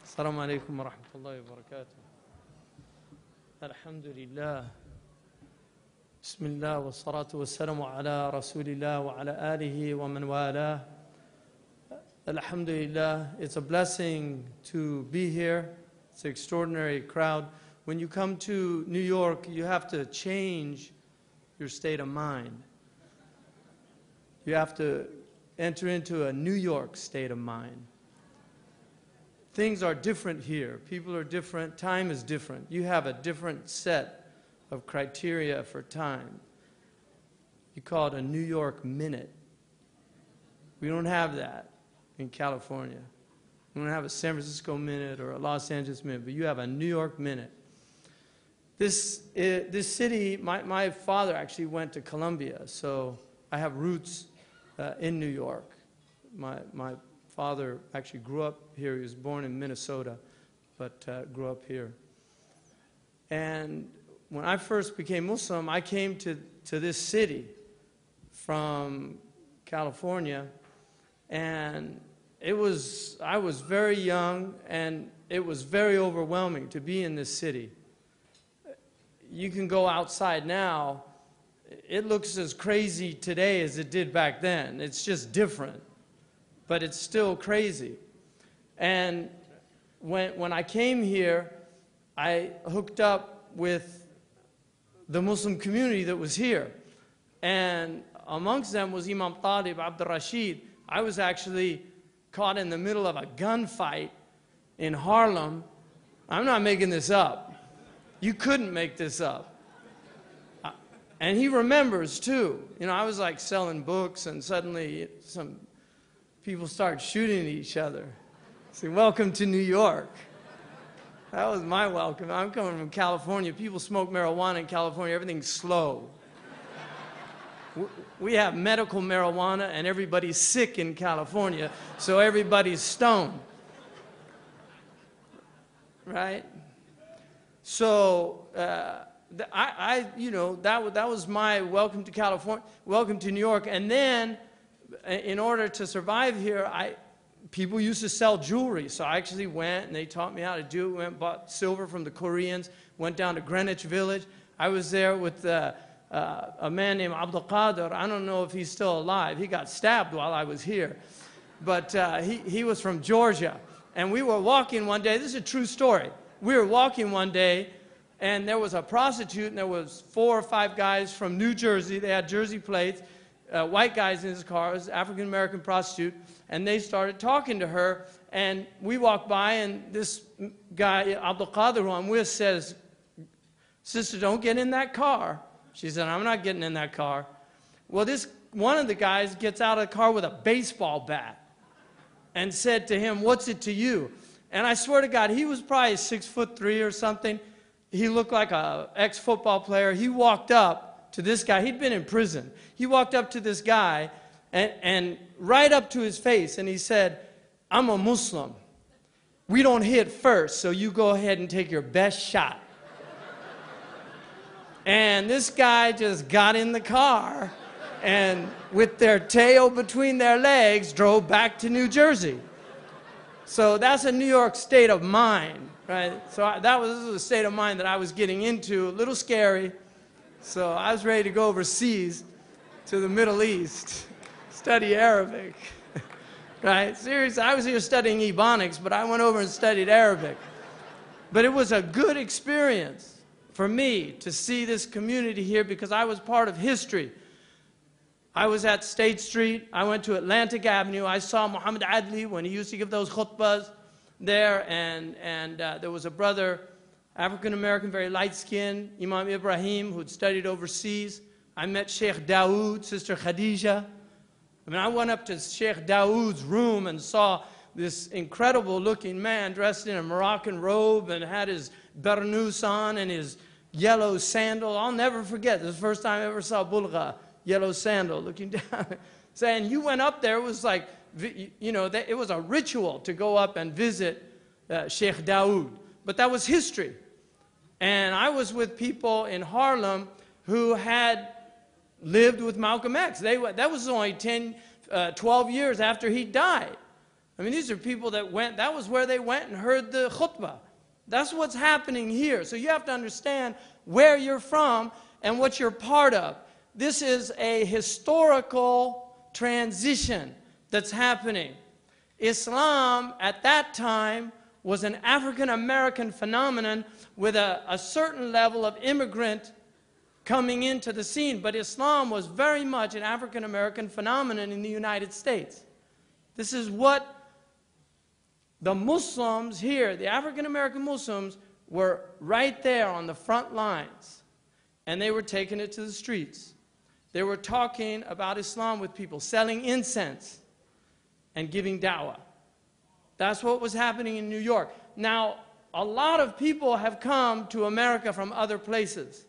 السلام عليكم ورحمة الله وبركاته. الحمد لله. بسم الله والصلاة والسلام على رسول الله وعلى آله ومن والاه. Alhamdulillah, it's a blessing to be here. It's an extraordinary crowd. When you come to New York, you have to change your state of mind. You have to enter into a New York state of mind. Things are different here. People are different. Time is different. You have a different set of criteria for time. You call it a New York minute. We don't have that in California. We don't have a San Francisco minute or a Los Angeles minute, but you have a New York minute. This city, my father actually went to Columbia, so I have roots in New York. My father actually grew up here. He was born in Minnesota, but grew up here. And when I first became Muslim, I came to this city from California, and I was very young, and it was very overwhelming to be in this city. You can go outside now. It looks as crazy today as it did back then. It's just different, but it's still crazy. And when I came here, I hooked up with the Muslim community that was here. And amongst them was Imam Talib Abdul Rashid. I was actually caught in the middle of a gunfight in Harlem. I'm not making this up. You couldn't make this up. And he remembers too. You know, I was like selling books, and suddenly some people started shooting at each other. Say, welcome to New York. That was my welcome. I'm coming from California. People smoke marijuana in California. Everything's slow. We have medical marijuana, and everybody's sick in California, so everybody's stoned. Right? So you know, that was my welcome to California, welcome to New York. And then, in order to survive here, people used to sell jewelry. So I actually went, and they taught me how to do it. Went and bought silver from the Koreans, went down to Greenwich Village. I was there with a man named Abdul Qadir. I don't know if he's still alive. He got stabbed while I was here. But he was from Georgia. And we were walking one day. This is a true story. We were walking one day, and there was a prostitute, and there was 4 or 5 guys from New Jersey. They had Jersey plates, white guys in his car. It was an African-American prostitute. And they started talking to her. And we walked by, and this guy, Abdul Qadir, who I'm with, says, "Sister, don't get in that car." She said, "I'm not getting in that car." Well, one of the guys gets out of the car with a baseball bat and said to him, "What's it to you?" And I swear to God, he was probably 6'3" or something. He looked like an ex-football player. He walked up to this guy. He'd been in prison. He walked up to this guy and right up to his face, and he said, "I'm a Muslim. We don't hit first, so you go ahead and take your best shot." And this guy just got in the car and with their tail between their legs drove back to New Jersey. So that's a New York state of mind, right? So this was a state of mind that I was getting into, a little scary. So I was ready to go overseas to the Middle East, study Arabic, right? Seriously, I was here studying Ebonics, but I went over and studied Arabic. But it was a good experience for me to see this community here because I was part of history. I was at State Street. I went to Atlantic Avenue. I saw Muhammad Adli when he used to give those khutbahs there. And there was a brother, African-American, very light-skinned, Imam Ibrahim, who had studied overseas. I met Sheikh Dawood, Sister Khadija. I mean, I went up to Sheikh Dawood's room and saw this incredible-looking man dressed in a Moroccan robe and had his burnous on and his yellow sandal. I'll never forget. This is the first time I ever saw bulgha. Yellow sandal, looking down, saying, you went up there, it was like, you know, it was a ritual to go up and visit Sheikh Dawood. But that was history. And I was with people in Harlem who had lived with Malcolm X. That was only 10, 12 years after he died. I mean, these are people that went, that was where they went and heard the khutbah. That's what's happening here. So you have to understand where you're from and what you're part of. This is a historical transition that's happening. Islam at that time was an African-American phenomenon with a certain level of immigrant coming into the scene. But Islam was very much an African-American phenomenon in the United States. This is what the Muslims here, the African-American Muslims, were right there on the front lines. And they were taking it to the streets. They were talking about Islam with people, selling incense and giving da'wah. That's what was happening in New York. Now, a lot of people have come to America from other places.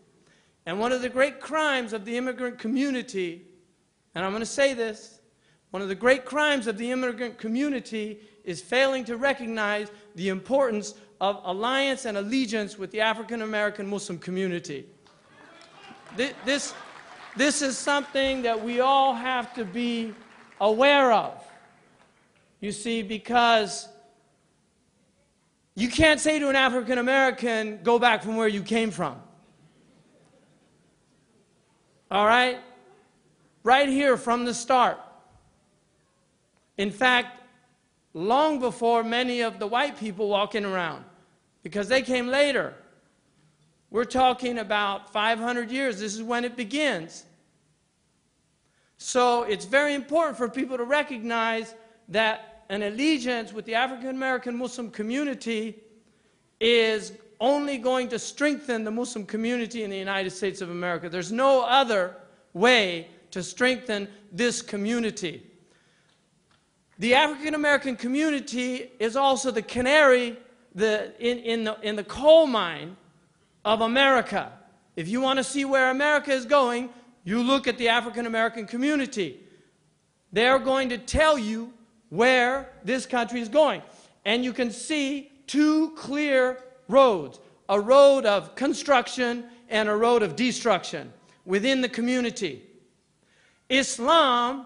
And one of the great crimes of the immigrant community, and I'm going to say this, one of the great crimes of the immigrant community is failing to recognize the importance of alliance and allegiance with the African-American Muslim community. This is something that we all have to be aware of. You see, because you can't say to an African-American, go back from where you came from. All right? Right here from the start. In fact, long before many of the white people walking around, because they came later. We're talking about 500 years. This is when it begins. So it's very important for people to recognize that an allegiance with the African-American Muslim community is only going to strengthen the Muslim community in the United States of America. There's no other way to strengthen this community. The African-American community is also the canary in the coal mine of America. If you want to see where America is going, you look at the African-American community. They're going to tell you where this country is going. And you can see two clear roads, a road of construction and a road of destruction within the community. Islam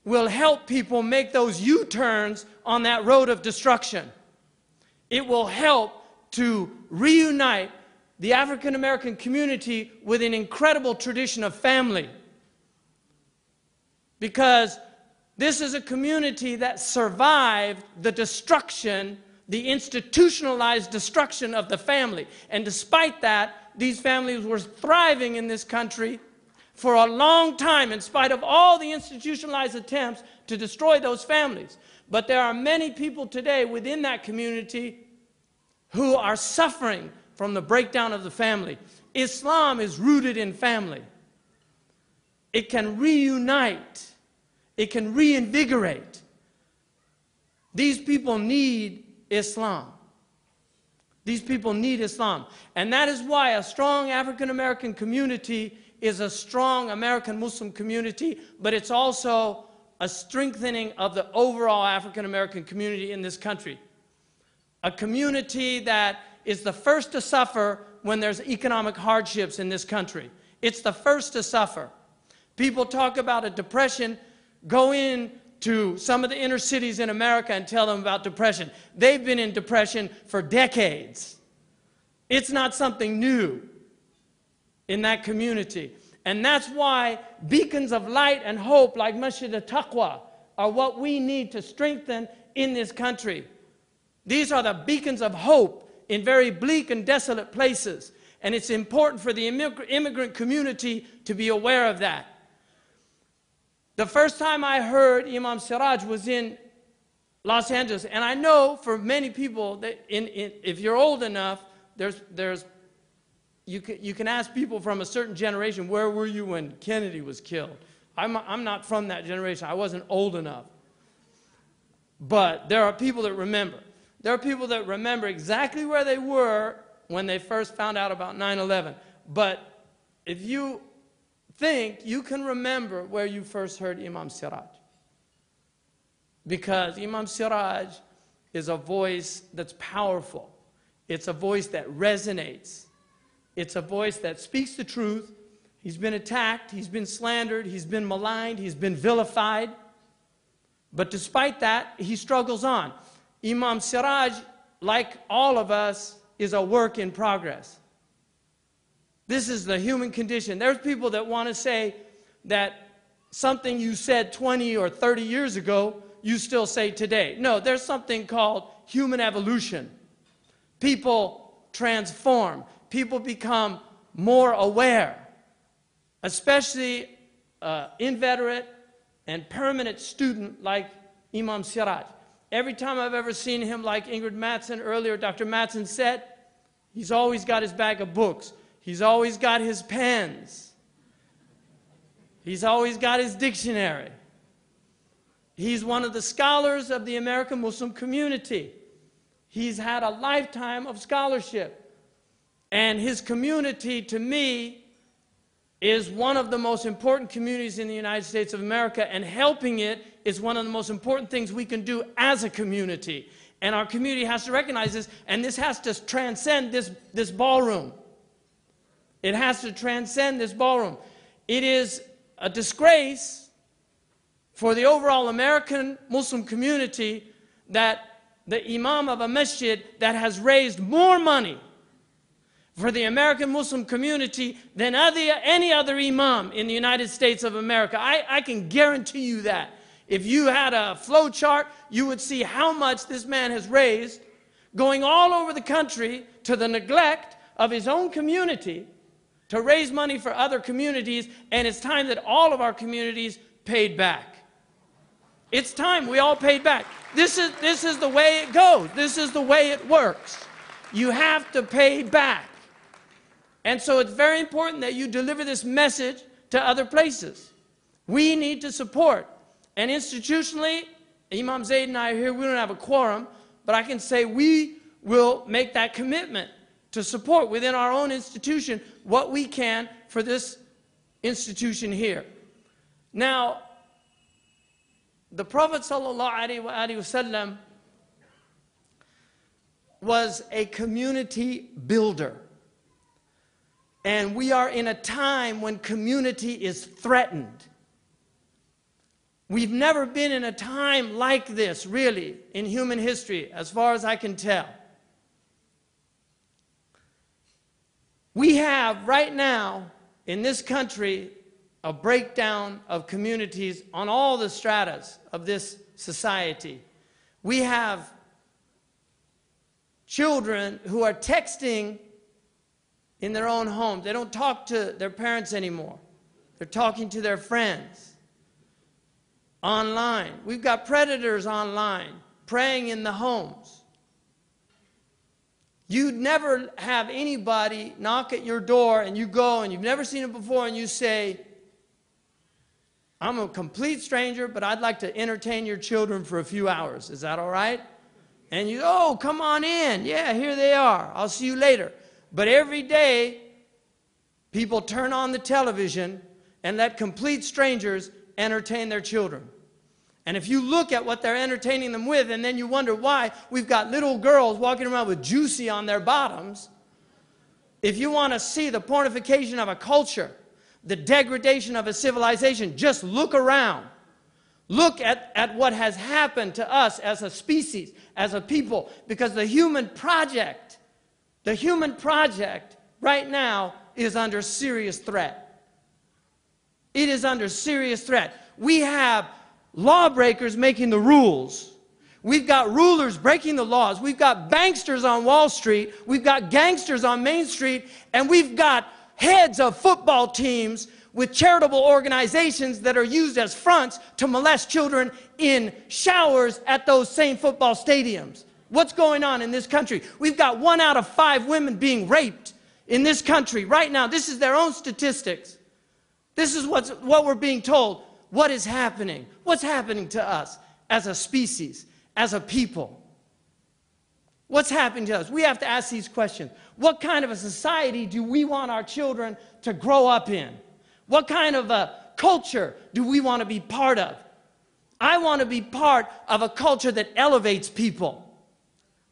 will help people make those U-turns on that road of destruction. It will help to reunite the African-American community with an incredible tradition of family. Because this is a community that survived the destruction, the institutionalized destruction of the family. And despite that, these families were thriving in this country for a long time, in spite of all the institutionalized attempts to destroy those families. But there are many people today within that community who are suffering from the breakdown of the family. Islam is rooted in family. It can reunite. It can reinvigorate. These people need Islam. These people need Islam. And that is why a strong African-American community is a strong American Muslim community, but it's also a strengthening of the overall African-American community in this country. A community that is the first to suffer when there's economic hardships in this country. It's the first to suffer. People talk about a depression. Go in to some of the inner cities in America and tell them about depression. They've been in depression for decades. It's not something new in that community. And that's why beacons of light and hope like Masjid al-Taqwa are what we need to strengthen in this country. These are the beacons of hope in very bleak and desolate places. And it's important for the immigrant community to be aware of that. The first time I heard Imam Siraj was in Los Angeles. And I know for many people that if you're old enough, you can ask people from a certain generation, where were you when Kennedy was killed? I'm not from that generation. I wasn't old enough. But there are people that remember. There are people that remember exactly where they were when they first found out about 9/11. But if you think, you can remember where you first heard Imam Siraj. Because Imam Siraj is a voice that's powerful. It's a voice that resonates. It's a voice that speaks the truth. He's been attacked, he's been slandered, he's been maligned, he's been vilified. But despite that, he struggles on. Imam Siraj, like all of us, is a work in progress. This is the human condition. There's people that want to say that something you said 20 or 30 years ago, you still say today. No, there's something called human evolution. People transform. People become more aware, especially inveterate and permanent student like Imam Siraj. Every time I've ever seen him, like Ingrid Mattson earlier, Dr. Mattson said, he's always got his bag of books. He's always got his pens. He's always got his dictionary. He's one of the scholars of the American Muslim community. He's had a lifetime of scholarship. And his community, to me, is one of the most important communities in the United States of America, and helping it is one of the most important things we can do as a community. And our community has to recognize this, and this has to transcend this ballroom. It has to transcend this ballroom. It is a disgrace for the overall American Muslim community that the imam of a masjid that has raised more money for the American Muslim community than any other imam in the United States of America. I can guarantee you that. If you had a flow chart, you would see how much this man has raised, going all over the country to the neglect of his own community, to raise money for other communities, and it's time that all of our communities paid back. It's time we all paid back. This is the way it goes. This is the way it works. You have to pay back. And so it's very important that you deliver this message to other places. We need to support. And institutionally, Imam Zaid and I are here. We don't have a quorum, but I can say we will make that commitment to support within our own institution what we can for this institution here. Now, the Prophet ﷺ was a community builder. And we are in a time when community is threatened. We've never been in a time like this, really, in human history, as far as I can tell. We have right now in this country a breakdown of communities on all the stratas of this society. We have children who are texting in their own homes. They don't talk to their parents anymore. They're talking to their friends online. We've got predators online preying in the homes. You'd never have anybody knock at your door and you go and you've never seen it before and you say, I'm a complete stranger, but I'd like to entertain your children for a few hours. Is that all right? And you, oh, come on in. Yeah, here they are. I'll see you later. But every day, people turn on the television and let complete strangers entertain their children. And if you look at what they're entertaining them with, and then you wonder why we've got little girls walking around with juicy on their bottoms, if you want to see the pornification of a culture, the degradation of a civilization, just look around. Look at what has happened to us as a species, as a people, because the human project right now is under serious threat. It is under serious threat. We have lawbreakers making the rules. We've got rulers breaking the laws. We've got banksters on Wall Street. We've got gangsters on Main Street. And we've got heads of football teams with charitable organizations that are used as fronts to molest children in showers at those same football stadiums. What's going on in this country? We've got 1 out of 5 women being raped in this country right now. This is their own statistics. This is what we're being told. What is happening? What's happening to us as a species, as a people? What's happening to us? We have to ask these questions. What kind of a society do we want our children to grow up in? What kind of a culture do we want to be part of? I want to be part of a culture that elevates people,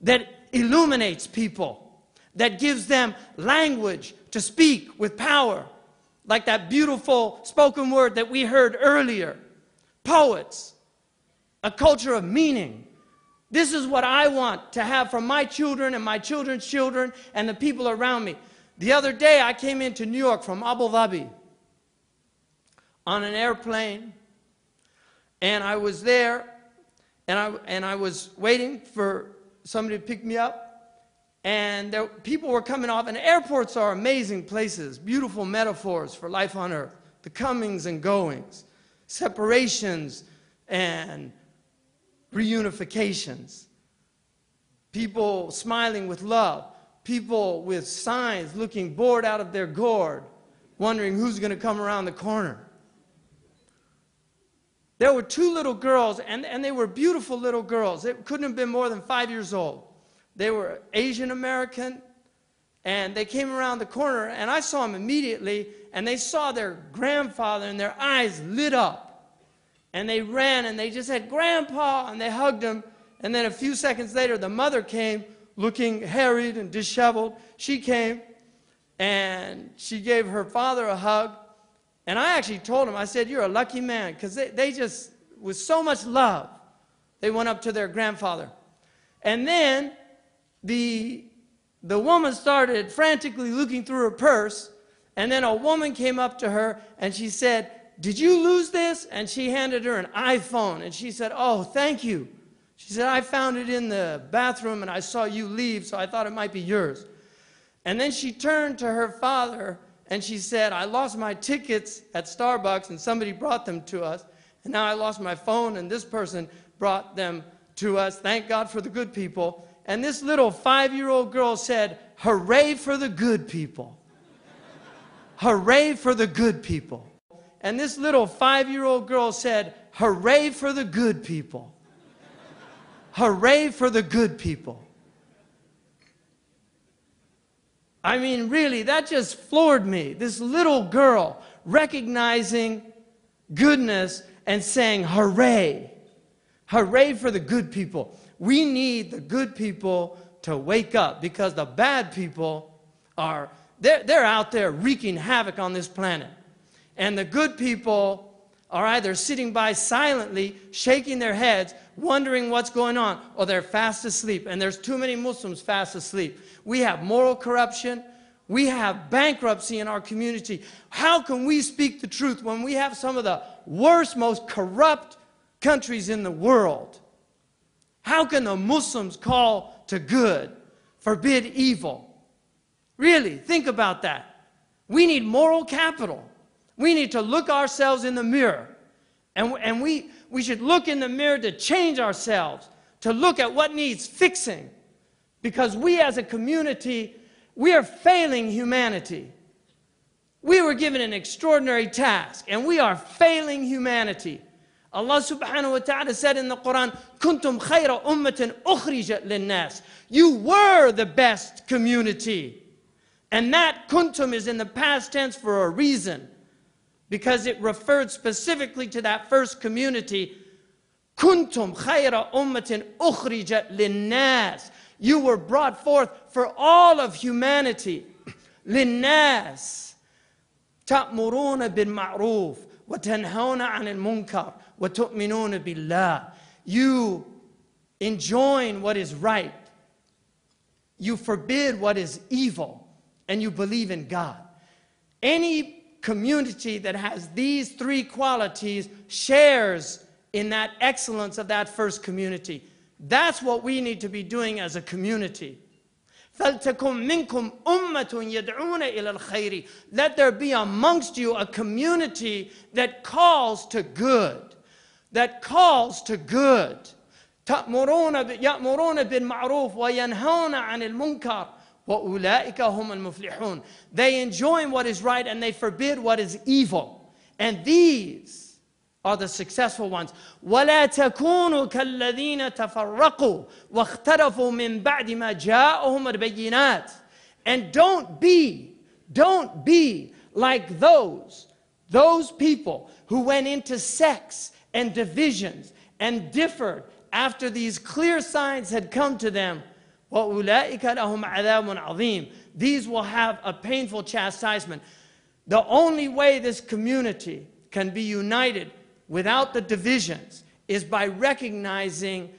that illuminates people, that gives them language to speak with power, like that beautiful spoken word that we heard earlier. Poets, a culture of meaning. This is what I want to have for my children and my children's children and the people around me. The other day, I came into New York from Abu Dhabi on an airplane, and I was there, and I was waiting for somebody to pick me up, and people were coming off, and airports are amazing places, beautiful metaphors for life on earth, the comings and goings, separations and reunifications, people smiling with love, people with signs looking bored out of their gourd, wondering who's going to come around the corner. There were two little girls, and they were beautiful little girls. They couldn't have been more than 5 years old. They were Asian American, and they came around the corner, and I saw them immediately, and they saw their grandfather, and their eyes lit up. And they ran, and they just said, "Grandpa," and they hugged him. And then a few seconds later, the mother came, looking harried and disheveled. She came, and she gave her father a hug. And I actually told him, I said, "You're a lucky man," because they just, with so much love, they went up to their grandfather. And then the woman started frantically looking through her purse, and then a woman came up to her, and she said, "Did you lose this?" And she handed her an iPhone, and she said, "Oh, thank you." She said, "I found it in the bathroom, and I saw you leave, so I thought it might be yours." And then she turned to her father, and she said, "I lost my tickets at Starbucks, and somebody brought them to us. And now I lost my phone, and this person brought them to us. Thank God for the good people." And this little 5-year-old girl said, "Hooray for the good people. Hooray for the good people." And this little 5-year-old girl said, "Hooray for the good people. Hooray for the good people." I mean, really, that just floored me. This little girl recognizing goodness and saying, "Hooray. Hooray for the good people." We need the good people to wake up, because the bad people they're out there wreaking havoc on this planet. And the good people are either sitting by silently, shaking their heads, wondering what's going on, or they're fast asleep. And there's too many Muslims fast asleep. We have moral corruption. We have bankruptcy in our community. How can we speak the truth when we have some of the worst, most corrupt countries in the world? How can the Muslims call to good, forbid evil? Really, think about that. We need moral capital. We need to look ourselves in the mirror. And we should look in the mirror to change ourselves, to look at what needs fixing. Because we as a community, we are failing humanity. We were given an extraordinary task, and we are failing humanity. Allah subhanahu wa ta'ala said in the Quran, "Kuntum khayra ummatin ukhrijat linnas." You were the best community. And that kuntum is in the past tense for a reason, because it referred specifically to that first community. Kuntum khayra ummatin ukhrijat linnas. You were brought forth for all of humanity. Linnas. Ta'muruna bil ma'ruf wa tanhauna 'anil munkar wa tu'minuna billah. You enjoin what is right. You forbid what is evil, and you believe in God. Any community that has these three qualities shares in that excellence of that first community. That's what we need to be doing as a community. فَلْتَكُمْ مِنْكُمْ أُمَّةٌ يَدْعُونَ إِلَى الْخَيْرِ. Let there be amongst you a community that calls to good. That calls to good. يَأْمُرُونَ بِالْمَعْرُوفِ وَيَنْهَوْنَ عَنِ الْمُنْكَرِ وَأُولَٰئِكَ هُمُ الْمُفْلِحُونَ. They enjoin what is right and they forbid what is evil. And these are the successful ones. وَلَا تَكُونُوا كَالَّذِينَ تَفَرَّقُوا وَاخْتَلَفُوا مِنْ بَعْدِ مَا جَاءَهُمُ الْبَيِّنَاتُ. And don't be like those people who went into sects and divisions and differed after these clear signs had come to them. وَأُولَٰئِكَ لَهُمْ عَذَابٌ عَظِيمٌ. These will have a painful chastisement. The only way this community can be united without the divisions is by recognizing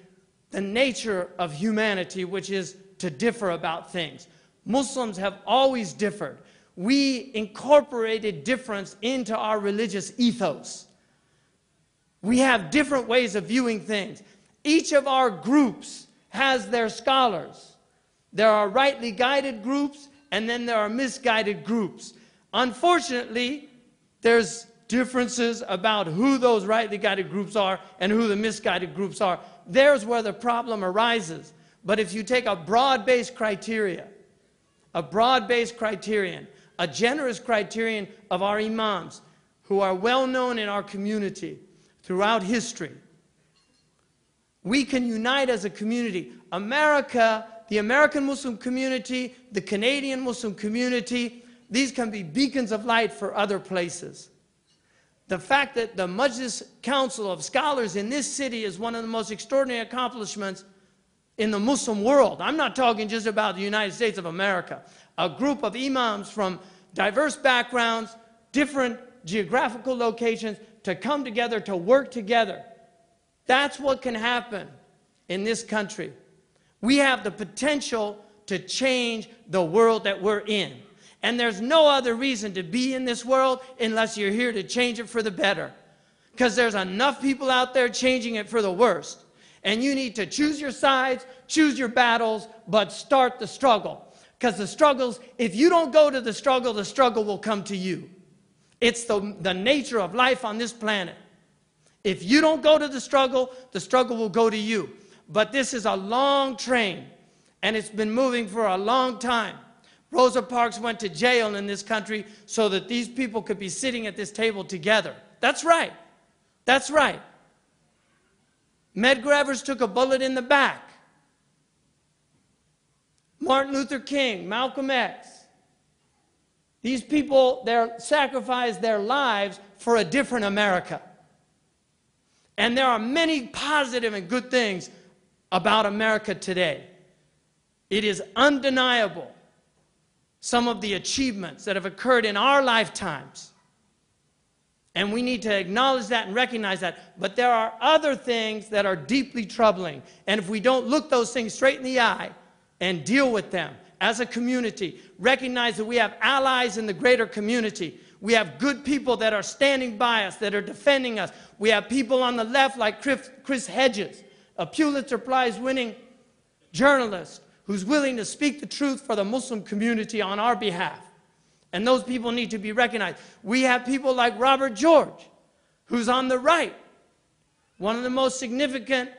the nature of humanity, which is to differ about things. Muslims have always differed. We incorporated difference into our religious ethos. We have different ways of viewing things. Each of our groups has their scholars. There are rightly guided groups, and then there are misguided groups. Unfortunately, there's differences about who those rightly guided groups are and who the misguided groups are. There's where the problem arises. But if you take a broad-based criteria, a broad-based criterion, a generous criterion of our imams who are well known in our community throughout history, we can unite as a community. America, the American Muslim community, the Canadian Muslim community, these can be beacons of light for other places. The fact that the Majlis Council of Scholars in this city is one of the most extraordinary accomplishments in the Muslim world. I'm not talking just about the United States of America. A group of imams from diverse backgrounds, different geographical locations, to come together, to work together. That's what can happen in this country. We have the potential to change the world that we're in. And there's no other reason to be in this world unless you're here to change it for the better. Because there's enough people out there changing it for the worst. And you need to choose your sides, choose your battles, but start the struggle. Because the struggles, if you don't go to the struggle will come to you. It's the nature of life on this planet. If you don't go to the struggle will go to you. But this is a long train, and it's been moving for a long time. Rosa Parks went to jail in this country so that these people could be sitting at this table together. That's right. That's right. Medgar Evers took a bullet in the back. Martin Luther King, Malcolm X. These people, they sacrificed their lives for a different America. And there are many positive and good things about America today. It is undeniable, some of the achievements that have occurred in our lifetimes. And we need to acknowledge that and recognize that. But there are other things that are deeply troubling. And if we don't look those things straight in the eye and deal with them as a community, recognize that we have allies in the greater community. We have good people that are standing by us, that are defending us. We have people on the left like Chris Hedges, a Pulitzer Prize-winning journalist who's willing to speak the truth for the Muslim community on our behalf. And those people need to be recognized. We have people like Robert George, who's on the right, one of the most significant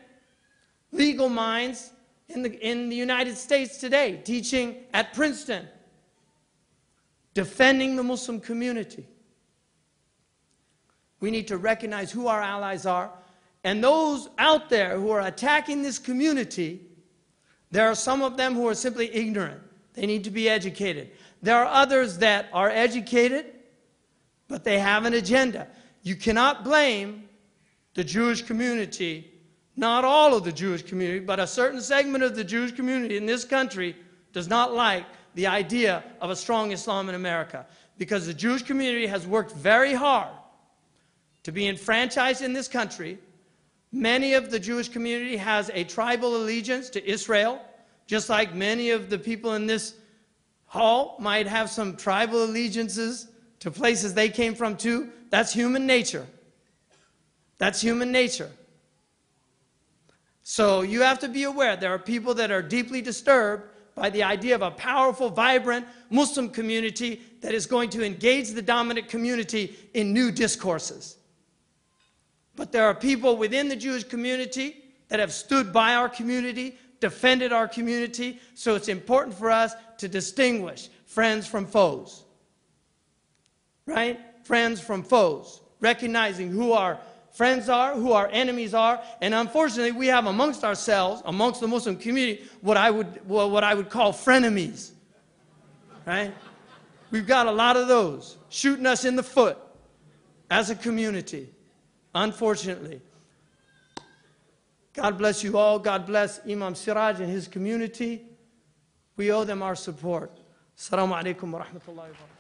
legal minds in the United States today, teaching at Princeton, defending the Muslim community. We need to recognize who our allies are. And those out there who are attacking this community, there are some of them who are simply ignorant. They need to be educated. There are others that are educated, but they have an agenda. You cannot blame the Jewish community, not all of the Jewish community, but a certain segment of the Jewish community in this country does not like the idea of a strong Islam in America, because the Jewish community has worked very hard to be enfranchised in this country. Many of the Jewish community has a tribal allegiance to Israel, just like many of the people in this hall might have some tribal allegiances to places they came from too. That's human nature. That's human nature. So you have to be aware there are people that are deeply disturbed by the idea of a powerful, vibrant Muslim community that is going to engage the dominant community in new discourses. But there are people within the Jewish community that have stood by our community, defended our community, so it's important for us to distinguish friends from foes. Right? Friends from foes. Recognizing who our friends are, who our enemies are, and unfortunately we have amongst ourselves, amongst the Muslim community, what I would call frenemies. Right? We've got a lot of those shooting us in the foot as a community. Unfortunately. God bless you all. God bless Imam Siraj and his community. We owe them our support. Assalamu alaikum wa rahmatullahi wa barakatuh.